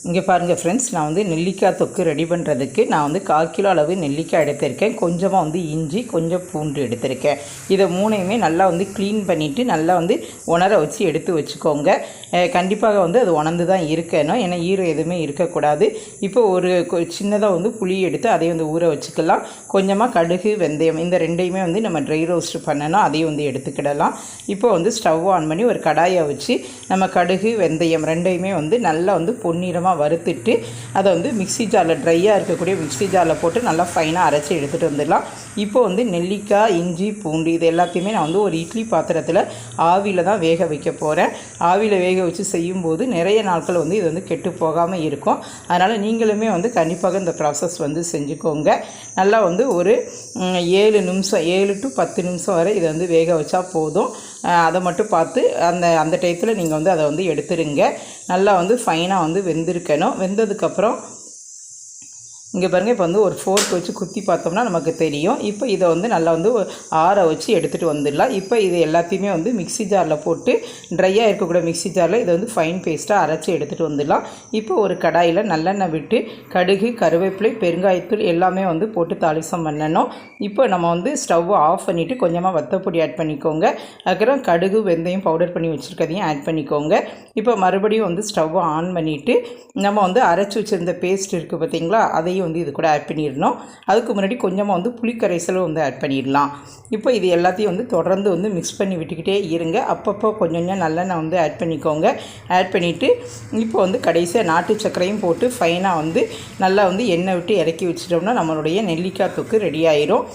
இங்கே பாருங்கள் ஃப்ரெண்ட்ஸ், நான் வந்து நெல்லிக்காய் தொக்கு ரெடி பண்ணுறதுக்கு நான் வந்து 1/4 கிலோ அளவு நெல்லிக்காய் எடுத்திருக்கேன். கொஞ்சமாக வந்து இஞ்சி, கொஞ்சம் பூண்டு எடுத்திருக்கேன். இதை மூணையுமே நல்லா வந்து க்ளீன் பண்ணிவிட்டு நல்லா வந்து உணர வச்சு எடுத்து வச்சுக்கோங்க. கண்டிப்பாக வந்து அது உணர்ந்து தான் இருக்கணும், ஏன்னா ஈரம் எதுவுமே இருக்கக்கூடாது. இப்போ ஒரு சின்னதாக வந்து புளி எடுத்து அதையும் வந்து ஊற வச்சுக்கலாம். கொஞ்சமாக கடுகு, வெந்தயம் இந்த ரெண்டையுமே வந்து நம்ம ட்ரை ரோஸ்ட் பண்ணணும், அதையும் வந்து எடுத்துக்கிடலாம். இப்போ வந்து ஸ்டவ் ஆன் பண்ணி ஒரு கடாயை வச்சு நம்ம கடுகு, வெந்தயம் ரெண்டையுமே வந்து நல்லா வந்து பொன்னிறமாக வறுத்துட்டு அதை வந்து மிக்ஸி ஜாரில் ட்ரையாக இருக்கக்கூடிய மிக்ஸி ஜாரில் போட்டு நல்லா ஃபைனாக அரைச்சி எடுத்துகிட்டு வந்துடலாம். இப்போ வந்து நெல்லிக்காய், இஞ்சி, பூண்டு இது எல்லாத்தையுமே நான் வந்து ஒரு இட்லி பாத்திரத்தில் ஆவியில் தான் வேக வைக்க போகிறேன். ஆவியில் வேக வச்சு செய்யும்போது நிறைய நாட்கள் வந்து இது வந்து கெட்டு போகாமல் இருக்கும். அதனால் நீங்களுமே வந்து கண்டிப்பாக இந்த ப்ராசஸ் வந்து செஞ்சுக்கோங்க. நல்லா வந்து ஒரு 7 நிமிஷம் 7 to 10 நிமிஷம் வரை இதை வந்து வேக வச்சா போதும். அதை மட்டும் பார்த்து அந்த டயத்தில் நீங்கள் வந்து அதை வந்து எடுத்துருங்க. நல்லா வந்து ஃபைனாக வந்து வெந்திருக்கணும். வெந்ததுக்கப்புறம் இங்கே பாருங்கள், இப்போ வந்து ஒரு ஃபோர்க் வச்சு குத்தி பார்த்தோம்னா நமக்கு தெரியும். இப்போ இதை வந்து நல்லா வந்து ஆற வச்சு எடுத்துகிட்டு வந்துடலாம். இப்போ இது எல்லாத்தையுமே வந்து மிக்ஸி ஜாரில் போட்டு ட்ரையாக இருக்கக்கூடிய மிக்ஸி ஜாரில் இதை வந்து ஃபைன் பேஸ்ட்டாக அரைச்சி எடுத்துகிட்டு வந்துடலாம். இப்போ ஒரு கடாயில் நல்லெண்ணெய் விட்டு கடுகு, கருவேப்பிலை, பெருங்காயத்தூள் எல்லாமே வந்து போட்டு தாளிசம் பண்ணணும். இப்போ நம்ம வந்து ஸ்டவ்வை ஆஃப் பண்ணிவிட்டு கொஞ்சமாக வத்தப்பொடி ஆட் பண்ணிக்கோங்க. அதுக்கப்புறம் கடுகு, வெந்தயம் பவுடர் பண்ணி வச்சுருக்கதையும் ஆட் பண்ணிக்கோங்க. இப்போ மறுபடியும் வந்து ஸ்டவ்வை ஆன் பண்ணிவிட்டு நம்ம வந்து அரைச்சி வச்சுருந்த பேஸ்ட் இருக்குது பார்த்திங்களா, அதையும் வந்து இது கூட ஆட் பண்ணிடணும். அதுக்கு முன்னாடி கொஞ்சமாக வந்து புளிக்கரைசலும் வந்து ஆட் பண்ணிடலாம். இப்போ இது எல்லாத்தையும் வந்து தொடர்ந்து வந்து மிக்ஸ் பண்ணி விட்டுக்கிட்டே இருங்க. அப்பப்போ கொஞ்சம் கொஞ்சம் நல்லெண்ணெய் வந்து ஆட் பண்ணிக்கோங்க. ஆட் பண்ணிவிட்டு இப்போ வந்து கடைசியாக நாட்டு சர்க்கரையும் போட்டு ஃபைனாக வந்து நல்லா வந்து எண்ணெய் விட்டு இறக்கி வச்சிட்டோம்னா நம்மளுடைய நெல்லிக்காய் தொக்கு ரெடி ஆயிரும்.